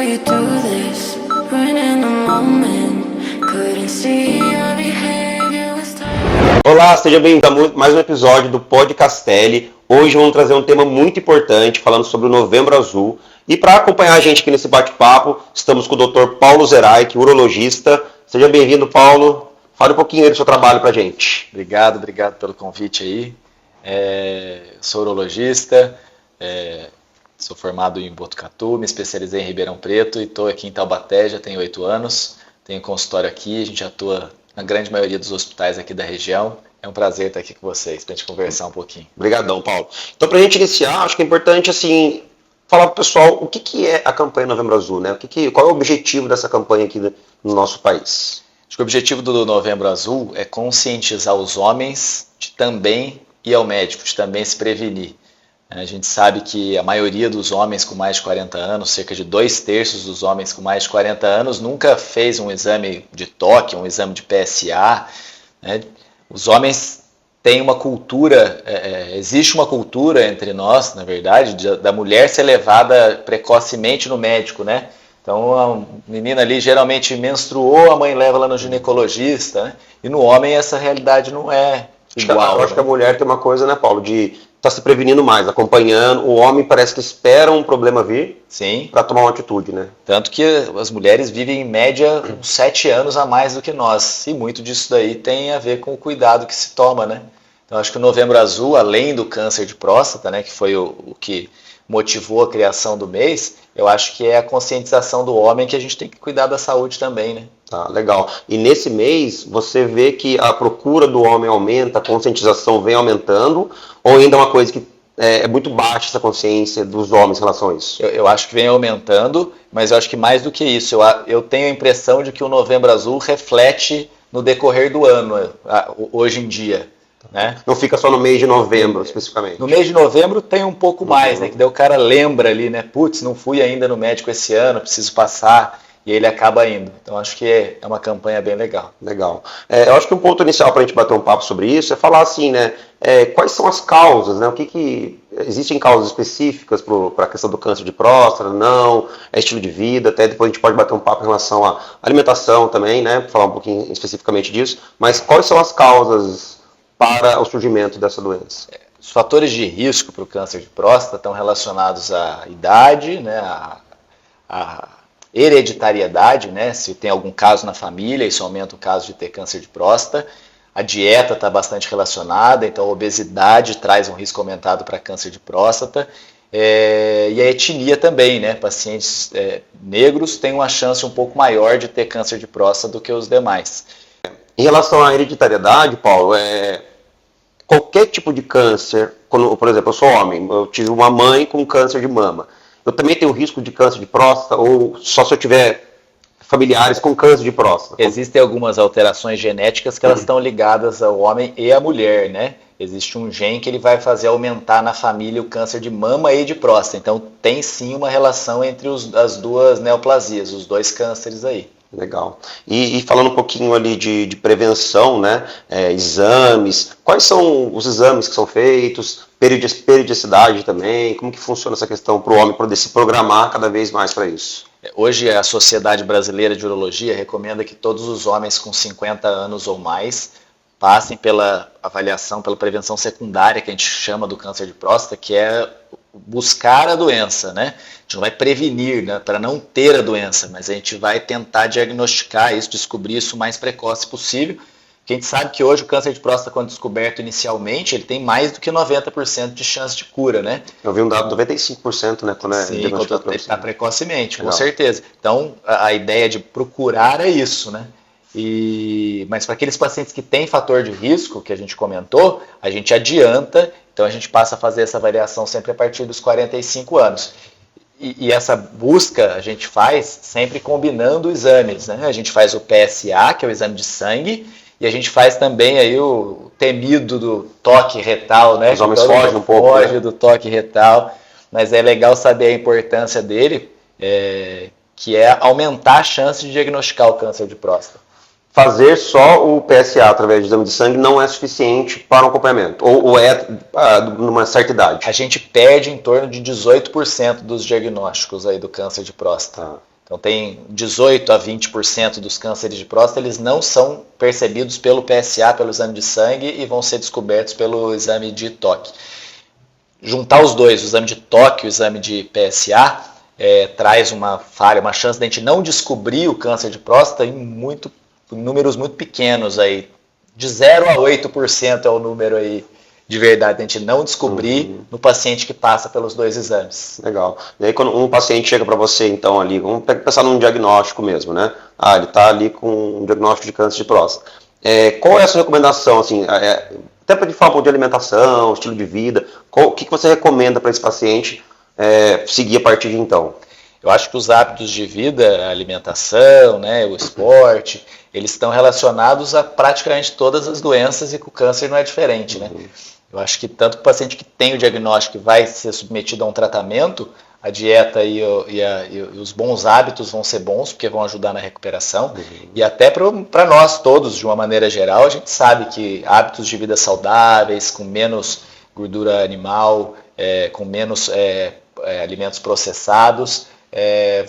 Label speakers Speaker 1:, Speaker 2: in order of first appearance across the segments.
Speaker 1: how you do this. When in the moment, couldn't see your behavior was tight.
Speaker 2: Olá, seja bem-vindo a mais um episódio do Podcastelli. Hoje vamos trazer um tema muito importante, falando sobre o Novembro Azul. E para acompanhar a gente aqui nesse bate-papo, estamos com o Dr. Paulo Zeraich, urologista. Seja bem-vindo, Paulo. Fale um pouquinho aí do seu trabalho para a gente.
Speaker 3: Obrigado pelo convite aí. Sou urologista, sou formado em Botucatu, me especializei em Ribeirão Preto e estou aqui em Taubaté, já tenho 8 anos. Tenho consultório aqui, a gente atua na grande maioria dos hospitais aqui da região. É um prazer estar aqui com vocês, para a gente conversar um pouquinho.
Speaker 2: Obrigadão, Paulo. Então, para a gente iniciar, acho que é importante falar para o pessoal o que é a campanha Novembro Azul, né? Qual é o objetivo dessa campanha aqui no nosso país?
Speaker 3: Acho que o objetivo do Novembro Azul é conscientizar os homens de também ir ao médico, de também se prevenir. A gente sabe que a maioria dos homens com mais de 40 anos, cerca de 2/3 dos homens com mais de 40 anos, nunca fez um exame de toque, um exame de PSA, né? Os homens têm uma cultura, existe uma cultura entre nós, na verdade, da mulher ser levada precocemente no médico, né? Então a menina ali geralmente menstruou, a mãe leva ela no ginecologista, né? E no homem essa realidade não é igual.
Speaker 2: Eu acho que a mulher tem uma coisa, né, Paulo, de estar se prevenindo mais, acompanhando. O homem parece que espera um problema vir para tomar uma atitude, né?
Speaker 3: Tanto que as mulheres vivem em média uns 7 anos a mais do que nós. E muito disso daí tem a ver com o cuidado que se toma, né? Então acho que o Novembro Azul, além do câncer de próstata, né, que foi o que motivou a criação do mês, eu acho que é a conscientização do homem que a gente tem que cuidar da saúde também, né?
Speaker 2: Tá, legal. E nesse mês, você vê que a procura do homem aumenta, a conscientização vem aumentando, ou ainda é uma coisa que é muito baixa essa consciência dos homens em relação a isso?
Speaker 3: Eu acho que vem aumentando, mas eu acho que mais do que isso, eu tenho a impressão de que o Novembro Azul reflete no decorrer do ano, hoje em dia. Né?
Speaker 2: Não fica só no mês de novembro, especificamente.
Speaker 3: No mês de novembro tem um pouco mais, né? Que daí o cara lembra ali, né? Putz, não fui ainda no médico esse ano, preciso passar, e ele acaba indo. Então acho que é uma campanha bem legal.
Speaker 2: Legal. Eu acho que um ponto inicial para a gente bater um papo sobre isso é falar assim, né? Quais são as causas, né? Existem causas específicas para a questão do câncer de próstata? Não? É estilo de vida? Até depois a gente pode bater um papo em relação à alimentação também, né? Falar um pouquinho especificamente disso. Mas quais são as causas para o surgimento dessa doença?
Speaker 3: Os fatores de risco para o câncer de próstata estão relacionados à idade, né, à hereditariedade, né, se tem algum caso na família, isso aumenta o caso de ter câncer de próstata. A dieta está bastante relacionada, então a obesidade traz um risco aumentado para câncer de próstata. E a etnia também, né, pacientes negros têm uma chance um pouco maior de ter câncer de próstata do que os demais.
Speaker 2: Em relação à hereditariedade, Paulo, qualquer tipo de câncer, por exemplo, eu sou homem, eu tive uma mãe com câncer de mama, eu também tenho risco de câncer de próstata, ou só se eu tiver familiares com câncer de próstata?
Speaker 3: Existem algumas alterações genéticas que elas estão ligadas ao homem e à mulher, né? Existe um gene que ele vai fazer aumentar na família o câncer de mama e de próstata, então tem sim uma relação entre as duas neoplasias, os dois cânceres aí.
Speaker 2: Legal. E falando um pouquinho ali de prevenção, né? Exames, quais são os exames que são feitos, periodicidade também, como que funciona essa questão para o homem poder se programar cada vez mais para isso?
Speaker 3: Hoje a Sociedade Brasileira de Urologia recomenda que todos os homens com 50 anos ou mais passem pela avaliação, pela prevenção secundária, que a gente chama do câncer de próstata, que é buscar a doença, né? A gente não vai prevenir, né, para não ter a doença, mas a gente vai tentar diagnosticar isso, descobrir isso o mais precoce possível. Porque a gente sabe que hoje o câncer de próstata, quando descoberto inicialmente, ele tem mais do que 90% de chance de cura, né?
Speaker 2: Eu vi um dado de 95%, né? Quando
Speaker 3: ele está precocemente, com certeza. Então, a ideia de procurar é isso, né? Mas para aqueles pacientes que têm fator de risco, que a gente comentou, a gente adianta, então a gente passa a fazer essa avaliação sempre a partir dos 45 anos. E essa busca a gente faz sempre combinando exames, né? A gente faz o PSA, que é o exame de sangue, e a gente faz também aí o temido do toque retal, né?
Speaker 2: Os homens fogem um pouco,
Speaker 3: né? Do toque retal, mas é legal saber a importância dele, que é aumentar a chance de diagnosticar o câncer de próstata.
Speaker 2: Fazer só o PSA através de exame de sangue não é suficiente para um acompanhamento? Ou numa certa idade?
Speaker 3: A gente perde em torno de 18% dos diagnósticos aí do câncer de próstata. Então tem 18 a 20% dos cânceres de próstata, eles não são percebidos pelo PSA, pelo exame de sangue, e vão ser descobertos pelo exame de toque. Juntar os dois, o exame de toque e o exame de PSA, traz uma falha, uma chance de a gente não descobrir o câncer de próstata em números muito pequenos aí. De 0 a 8% é o número aí de verdade, a gente não descobrir no paciente que passa pelos dois exames.
Speaker 2: Legal. E aí quando um paciente chega para você, então, ali, vamos pensar num diagnóstico mesmo, né? Ele está ali com um diagnóstico de câncer de próstata. Qual é a sua recomendação, assim, até para falar um pouco de alimentação, estilo de vida, o que você recomenda para esse paciente seguir a partir de então?
Speaker 3: Eu acho que os hábitos de vida, a alimentação, né, o esporte, eles estão relacionados a praticamente todas as doenças, e com o câncer não é diferente, né? Eu acho que tanto o paciente que tem o diagnóstico e vai ser submetido a um tratamento, a dieta e os bons hábitos vão ser bons, porque vão ajudar na recuperação. E até para nós todos, de uma maneira geral, a gente sabe que hábitos de vida saudáveis, com menos gordura animal, com menos alimentos processados,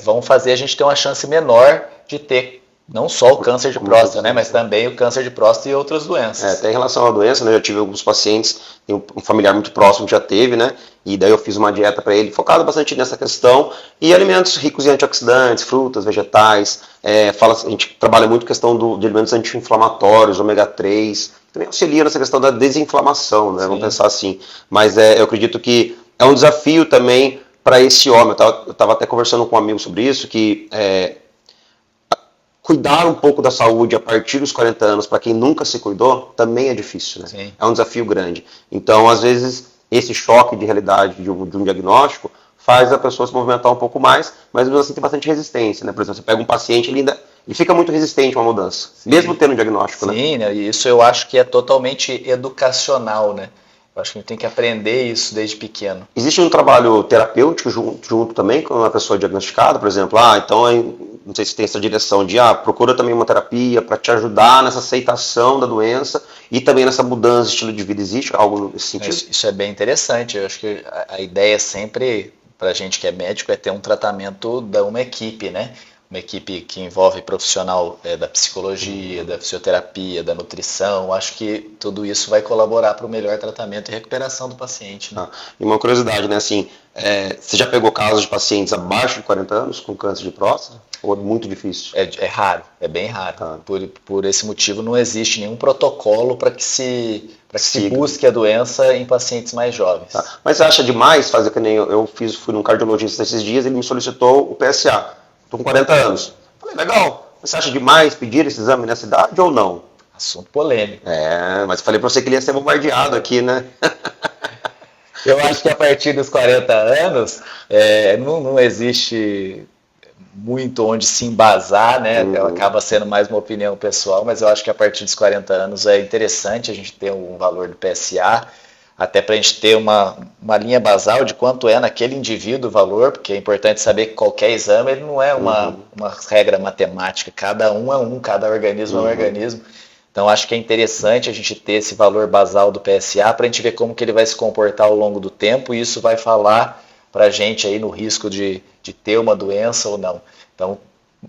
Speaker 3: vão fazer a gente ter uma chance menor de ter não só o câncer de próstata, né, mas também o câncer de próstata e outras doenças.
Speaker 2: Até em relação à doença, né, eu já tive alguns pacientes, tem um familiar muito próximo que já teve, né, e daí eu fiz uma dieta para ele, focada bastante nessa questão, e alimentos ricos em antioxidantes, frutas, vegetais, a gente trabalha muito a questão de alimentos anti-inflamatórios, ômega 3, também auxilia nessa questão da desinflamação, né, vamos pensar assim, mas eu acredito que é um desafio também para esse homem. Eu estava até conversando com um amigo sobre isso, que cuidar um pouco da saúde a partir dos 40 anos, para quem nunca se cuidou, também é difícil, né? Sim. É um desafio grande. Então, às vezes, esse choque de realidade de um diagnóstico faz a pessoa se movimentar um pouco mais, mas mesmo assim tem bastante resistência, né? Por exemplo, você pega um paciente, ele fica muito resistente a uma mudança, mesmo tendo um diagnóstico, né?
Speaker 3: Sim, né? E isso eu acho que é totalmente educacional, né? Eu acho que a gente tem que aprender isso desde pequeno.
Speaker 2: Existe um trabalho terapêutico junto também com uma pessoa diagnosticada, por exemplo? Então, não sei se tem essa direção de, procura também uma terapia para te ajudar nessa aceitação da doença e também nessa mudança de estilo de vida. Existe algo nesse sentido?
Speaker 3: Isso é bem interessante. Eu acho que a ideia sempre, para a gente que é médico, é ter um tratamento de uma equipe, né? Uma equipe que envolve profissional da psicologia, da fisioterapia, da nutrição. Acho que tudo isso vai colaborar para o melhor tratamento e recuperação do paciente, né?
Speaker 2: E uma curiosidade, né? Assim, você já pegou casos de pacientes abaixo de 40 anos com câncer de próstata? Ou é muito difícil?
Speaker 3: É raro, é bem raro. Por esse motivo não existe nenhum protocolo para que se busque a doença em pacientes mais jovens.
Speaker 2: Mas você acha demais fazer que nem fui num cardiologista esses dias, ele me solicitou o PSA. Estou com 40 anos. Falei, legal. Você acha demais pedir esse exame nessa idade ou não?
Speaker 3: Assunto polêmico.
Speaker 2: Mas falei para você que ele ia ser bombardeado aqui, né?
Speaker 3: Eu acho que a partir dos 40 anos não existe muito onde se embasar, né? Acaba sendo mais uma opinião pessoal, mas eu acho que a partir dos 40 anos é interessante a gente ter um valor do PSA, até para a gente ter uma linha basal de quanto é naquele indivíduo o valor, porque é importante saber que qualquer exame ele não é uma regra matemática, cada um é cada organismo é um organismo. Então acho que é interessante a gente ter esse valor basal do PSA para a gente ver como que ele vai se comportar ao longo do tempo, e isso vai falar para a gente aí no risco de ter uma doença ou não. Então,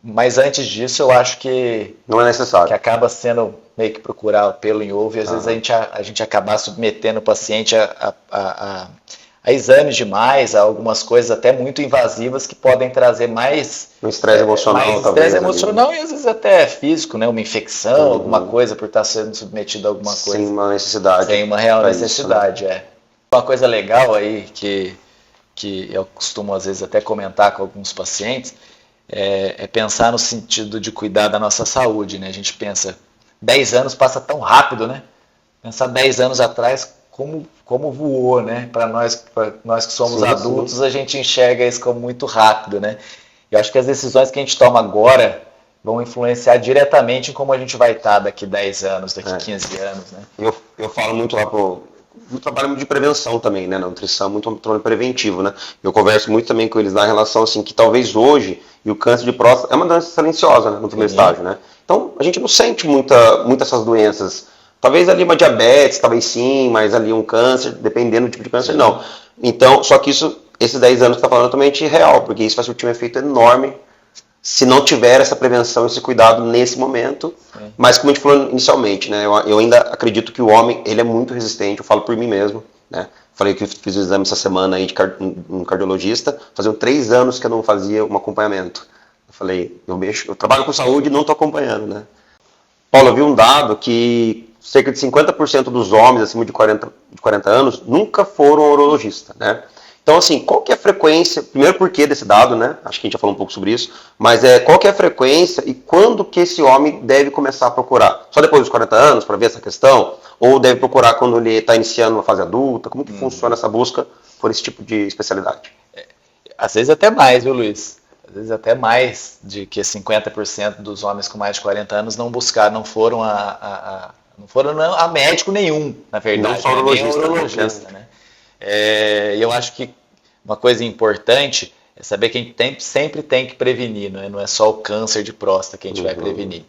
Speaker 3: mas antes disso eu acho que
Speaker 2: não é necessário,
Speaker 3: que acaba sendo meio que procurar pelo em ovo, e às vezes a gente acabar submetendo o paciente a exames demais, a algumas coisas até muito invasivas que podem trazer mais
Speaker 2: um estresse emocional,
Speaker 3: mais estresse emocional e às vezes até físico, né? Uma infecção, alguma coisa por estar sendo submetido a alguma coisa.
Speaker 2: Sem uma necessidade.
Speaker 3: Sem uma real necessidade, isso, né? Uma coisa legal aí que eu costumo às vezes até comentar com alguns pacientes é pensar no sentido de cuidar da nossa saúde, né? A gente pensa, 10 anos passa tão rápido, né? Pensar 10 anos atrás, como voou, né? Para nós que somos adultos, a gente enxerga isso como muito rápido, né? Eu acho que as decisões que a gente toma agora vão influenciar diretamente em como a gente vai estar daqui 10 anos, daqui 15 anos, né?
Speaker 2: Eu falo muito lá eu trabalho de prevenção também, né? Na nutrição, muito trabalho preventivo, né? Eu converso muito também com eles na relação, assim, que talvez hoje, e o câncer de próstata é uma doença silenciosa, né? No primeiro estágio, né? Então, a gente não sente muito essas doenças. Talvez ali uma diabetes, talvez sim, mas ali um câncer, dependendo do tipo de câncer, não. Então, só que esses 10 anos que você está falando é totalmente real, porque isso vai surtir um efeito enorme se não tiver essa prevenção, esse cuidado nesse momento. Sim. Mas como a gente falou inicialmente, né, eu ainda acredito que o homem, ele é muito resistente, eu falo por mim mesmo, né, falei que eu fiz o exame essa semana aí de um cardiologista, faziam 3 anos que eu não fazia um acompanhamento. Eu falei, eu trabalho com saúde e não estou acompanhando, né. Paulo, eu vi um dado que cerca de 50% dos homens acima de 40 anos nunca foram ao urologista, né. Então, assim, qual que é a frequência, primeiro porquê desse dado, né? Acho que a gente já falou um pouco sobre isso, mas qual que é a frequência e quando que esse homem deve começar a procurar? Só depois dos 40 anos para ver essa questão? Ou deve procurar quando ele está iniciando uma fase adulta? Como que funciona essa busca por esse tipo de especialidade?
Speaker 3: Às vezes até mais, viu, Luiz? Às vezes até mais de que 50% dos homens com mais de 40 anos não buscaram, não foram a médico nenhum, na verdade.
Speaker 2: Não só
Speaker 3: urologista, né? Eu acho que uma coisa importante é saber que a gente sempre tem que prevenir, né? Não é só o câncer de próstata que a gente vai prevenir.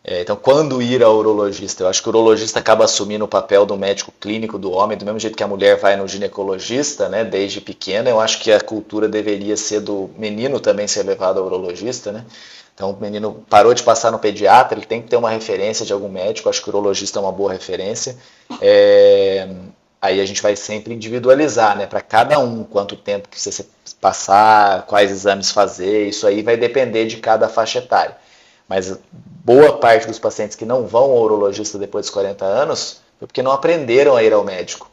Speaker 3: Então, quando ir ao urologista, eu acho que o urologista acaba assumindo o papel do médico clínico do homem, do mesmo jeito que a mulher vai no ginecologista, né, desde pequena. Eu acho que a cultura deveria ser do menino também ser levado ao urologista, né? Então, o menino parou de passar no pediatra, ele tem que ter uma referência de algum médico, acho que o urologista é uma boa referência. Aí a gente vai sempre individualizar, né, para cada um, quanto tempo que você passar, quais exames fazer, isso aí vai depender de cada faixa etária. Mas boa parte dos pacientes que não vão ao urologista depois dos 40 anos foi porque não aprenderam a ir ao médico.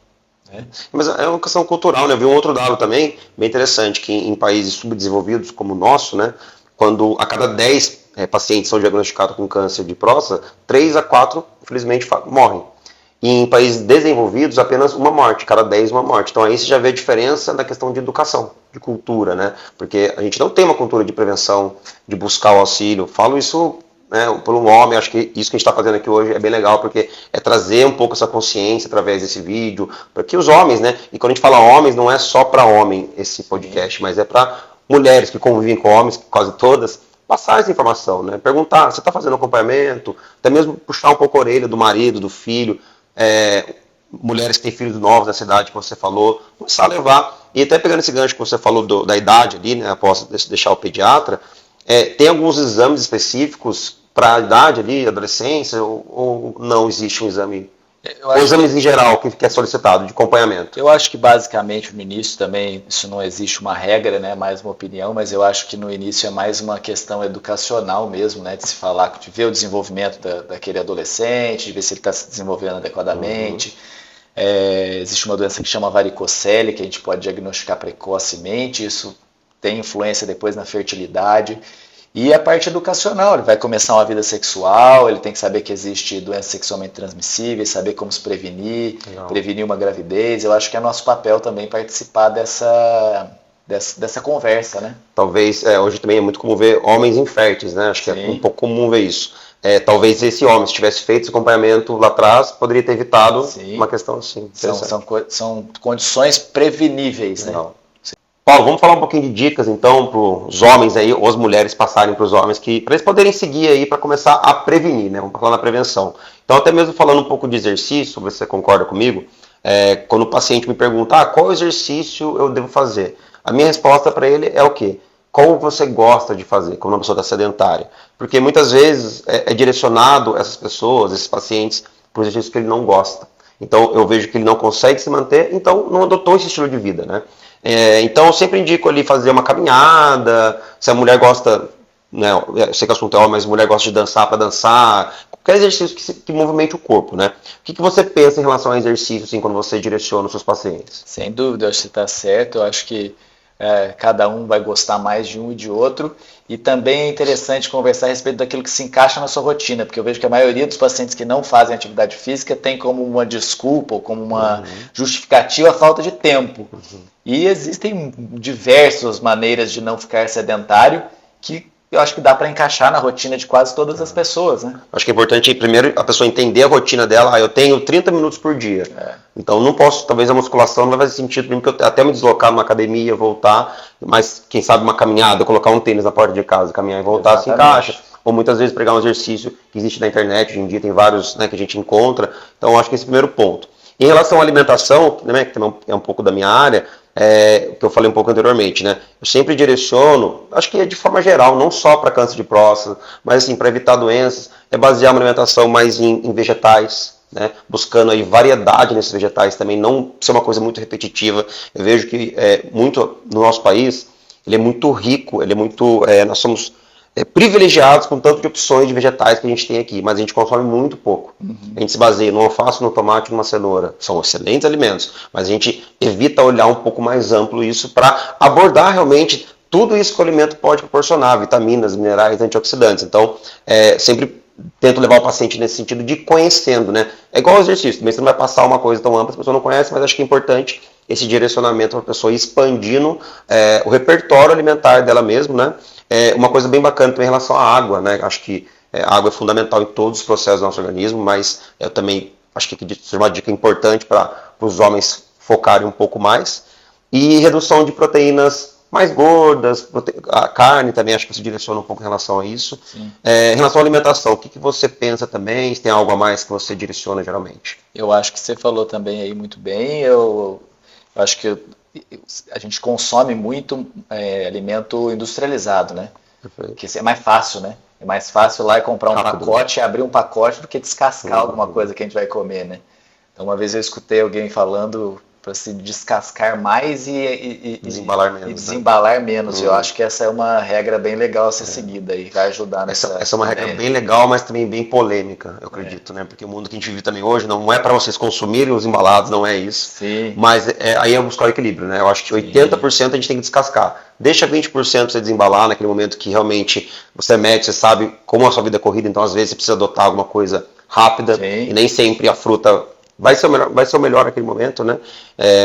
Speaker 3: Né?
Speaker 2: Mas é uma questão cultural, né? Eu vi um outro dado também, bem interessante, que em países subdesenvolvidos como o nosso, né, quando a cada 10 pacientes são diagnosticados com câncer de próstata, 3 a 4, infelizmente, morrem. E em países desenvolvidos, apenas uma morte, cada 10 uma morte. Então aí você já vê a diferença da questão de educação, de cultura, né? Porque a gente não tem uma cultura de prevenção, de buscar o auxílio. Falo isso, né, por um homem, acho que isso que a gente está fazendo aqui hoje é bem legal, porque é trazer um pouco essa consciência através desse vídeo, para que os homens, né? E quando a gente fala homens, não é só para homem esse podcast, mas é para mulheres que convivem com homens, quase todas, passar essa informação, né? Perguntar, você está fazendo acompanhamento? Até mesmo puxar um pouco a orelha do marido, do filho, mulheres que têm filhos novos na cidade que você falou, começar a levar, e até pegando esse gancho que você falou da idade ali, né, após deixar o pediatra, tem alguns exames específicos para a idade ali, adolescência, ou não existe um exame? Ou exames em geral que é solicitado de acompanhamento?
Speaker 3: Eu acho que basicamente no início também isso não existe uma regra, né, mais uma opinião, mas eu acho que no início é mais uma questão educacional mesmo, né, de se falar, de ver o desenvolvimento daquele adolescente, de ver se ele está se desenvolvendo adequadamente. Existe uma doença que chama varicocele, que a gente pode diagnosticar precocemente, isso tem influência depois na fertilidade. E a parte educacional, ele vai começar uma vida sexual, ele tem que saber que existe doenças sexualmente transmissíveis, saber como se prevenir, prevenir uma gravidez. Eu acho que é nosso papel também participar dessa conversa, né?
Speaker 2: Talvez, hoje também é muito comum ver homens inférteis, né? Acho que é um pouco comum ver isso. Talvez esse homem, se tivesse feito esse acompanhamento lá atrás, poderia ter evitado uma questão assim.
Speaker 3: São condições preveníveis, né?
Speaker 2: Paulo, vamos falar um pouquinho de dicas, então, para os homens aí, ou as mulheres passarem para os homens, para eles poderem seguir aí para começar a prevenir, né? Vamos falar na prevenção. Então, até mesmo falando um pouco de exercício, você concorda comigo, quando o paciente me pergunta, qual exercício eu devo fazer? A minha resposta para ele é o quê? Qual você gosta de fazer, quando uma pessoa está sedentária? Porque muitas vezes é direcionado essas pessoas, esses pacientes, para o exercício que ele não gosta. Então, eu vejo que ele não consegue se manter, então não adotou esse estilo de vida, né? Então eu sempre indico ali fazer uma caminhada, se a mulher gosta, né, eu sei que o assunto é homem, mas a mulher gosta de dançar para dançar, qualquer exercício que movimente o corpo, né? O que você pensa em relação ao exercício, assim, quando você direciona os seus pacientes?
Speaker 3: Sem dúvida, eu acho que você está certo, eu acho que cada um vai gostar mais de um e de outro, e também é interessante conversar a respeito daquilo que se encaixa na sua rotina, porque eu vejo que a maioria dos pacientes que não fazem atividade física tem como uma desculpa ou como uma justificativa a falta de tempo. E existem diversas maneiras de não ficar sedentário que eu acho que dá para encaixar na rotina de quase todas as pessoas, né?
Speaker 2: Acho que é importante primeiro a pessoa entender a rotina dela. Eu tenho 30 minutos por dia. Então não posso, talvez a musculação não vai fazer sentido para mim, porque eu até me deslocar numa academia, voltar, mas quem sabe uma caminhada, colocar um tênis na porta de casa, caminhar e voltar, se encaixa. Ou muitas vezes pegar um exercício que existe na internet, hoje em dia tem vários, né, que a gente encontra. Então acho que esse é o primeiro ponto. Em relação à alimentação, né, que também é um pouco da minha área, o que eu falei um pouco anteriormente, né? Eu sempre direciono, acho que é de forma geral, não só para câncer de próstata, mas assim, para evitar doenças, é basear uma alimentação mais em vegetais, né? Buscando aí variedade nesses vegetais também, não ser uma coisa muito repetitiva. Eu vejo que muito no nosso país, ele é muito rico, ele é muito, nós somos privilegiados com tanto de opções de vegetais que a gente tem aqui, mas a gente consome muito pouco. A gente se baseia no alface, no tomate, numa cenoura. São excelentes alimentos, mas a gente evita olhar um pouco mais amplo isso para abordar realmente tudo isso que o alimento pode proporcionar, vitaminas, minerais, antioxidantes. Então, sempre tento levar o paciente nesse sentido de conhecendo, né? É igual ao exercício, também você não vai passar uma coisa tão ampla, a pessoa não conhece, mas acho que é importante esse direcionamento para a pessoa ir expandindo o repertório alimentar dela mesmo, né? Uma coisa bem bacana também em relação à água, né? Acho que a água é fundamental em todos os processos do nosso organismo, mas eu também acho que isso é uma dica importante para os homens focarem um pouco mais. E redução de proteínas mais gordas, a carne também acho que você direciona um pouco em relação a isso. Em relação à alimentação, o que você pensa também? Se tem algo a mais que você direciona geralmente?
Speaker 3: Eu acho que você falou também aí muito bem. Eu acho que a gente consome muito alimento industrializado, né?
Speaker 2: Perfeito.
Speaker 3: Porque é mais fácil, né? É mais fácil lá comprar um
Speaker 2: Rápido,
Speaker 3: pacote, abrir um pacote do que descascar alguma coisa que a gente vai comer, né? Então uma vez eu escutei alguém falando para se descascar mais e
Speaker 2: desembalar menos.
Speaker 3: E desembalar menos. Eu acho que essa é uma regra bem legal a ser seguida e vai ajudar nessa.
Speaker 2: Essa é uma regra bem legal, mas também bem polêmica, eu acredito, né? Porque o mundo que a gente vive também hoje não é para vocês consumirem os embalados, não é isso.
Speaker 3: Sim.
Speaker 2: Mas aí é buscar o equilíbrio, né? Eu acho que 80% a gente tem que descascar. Deixa 20% para você desembalar naquele momento que realmente você é médico, você sabe como a sua vida é corrida, então às vezes você precisa adotar alguma coisa rápida.
Speaker 3: Sim.
Speaker 2: E nem sempre a fruta vai ser o melhor naquele momento, né?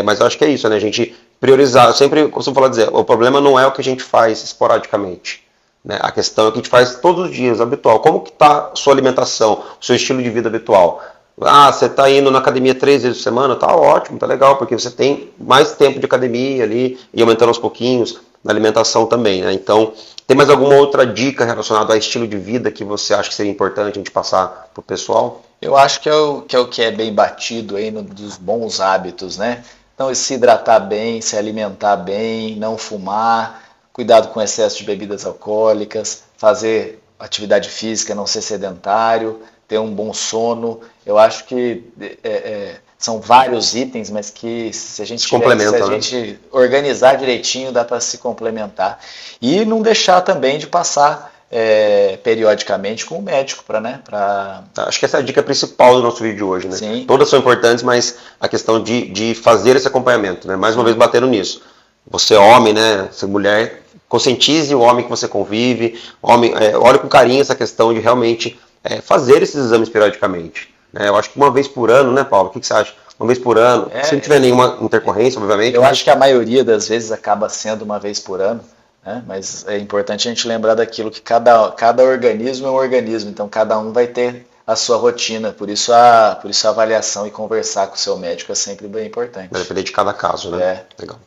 Speaker 2: Mas eu acho que é isso, né? A gente priorizar. Eu sempre costumo falar, dizer, o problema não é o que a gente faz esporadicamente, né? A questão é o que a gente faz todos os dias, habitual. Como que está a sua alimentação, o seu estilo de vida habitual? Você está indo na academia 3 vezes por semana? Tá ótimo, tá legal, porque você tem mais tempo de academia ali e aumentando aos pouquinhos na alimentação também, né? Então, tem mais alguma outra dica relacionada ao estilo de vida que você acha que seria importante a gente passar para o pessoal?
Speaker 3: Eu acho que é o que é bem batido aí dos bons hábitos, né? Então, se hidratar bem, se alimentar bem, não fumar, cuidado com excesso de bebidas alcoólicas, fazer atividade física, não ser sedentário, ter um bom sono. Eu acho que são vários itens, mas que se a gente gente organizar direitinho, dá para se complementar. E não deixar também de passar periodicamente com o médico
Speaker 2: Acho que essa é a dica principal do nosso vídeo de hoje, né?
Speaker 3: Sim.
Speaker 2: Todas são importantes, mas a questão de fazer esse acompanhamento, né? Mais uma vez batendo nisso. Você é homem, né? Você é mulher, conscientize o homem que você convive, olhe com carinho essa questão de realmente fazer esses exames periodicamente, né? Eu acho que uma vez por ano, né, Paulo? O que você acha? Uma vez por ano, se não tiver nenhuma intercorrência, obviamente.
Speaker 3: Eu acho que a maioria das vezes acaba sendo uma vez por ano. Mas é importante a gente lembrar daquilo que cada organismo é um organismo, então cada um vai ter a sua rotina, por isso a avaliação e conversar com o seu médico é sempre bem importante.
Speaker 2: Vai depender de cada caso, né? Legal.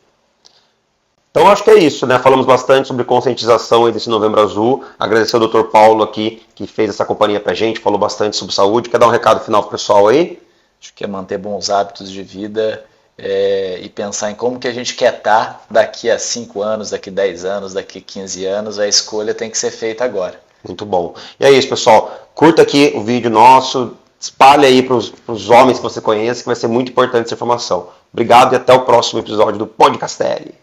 Speaker 2: Então acho que é isso, né? Falamos bastante sobre conscientização desse Novembro Azul. Agradecer ao Dr. Paulo aqui, que fez essa companhia pra gente, falou bastante sobre saúde. Quer dar um recado final pro pessoal aí?
Speaker 3: Acho que é manter bons hábitos de vida, e pensar em como que a gente quer estar daqui a 5 anos, daqui a 10 anos, daqui a 15 anos, a escolha tem que ser feita agora.
Speaker 2: Muito bom. E é isso, pessoal. Curta aqui o vídeo nosso, espalhe aí para os homens que você conhece, que vai ser muito importante essa informação. Obrigado e até o próximo episódio do Podcastelli.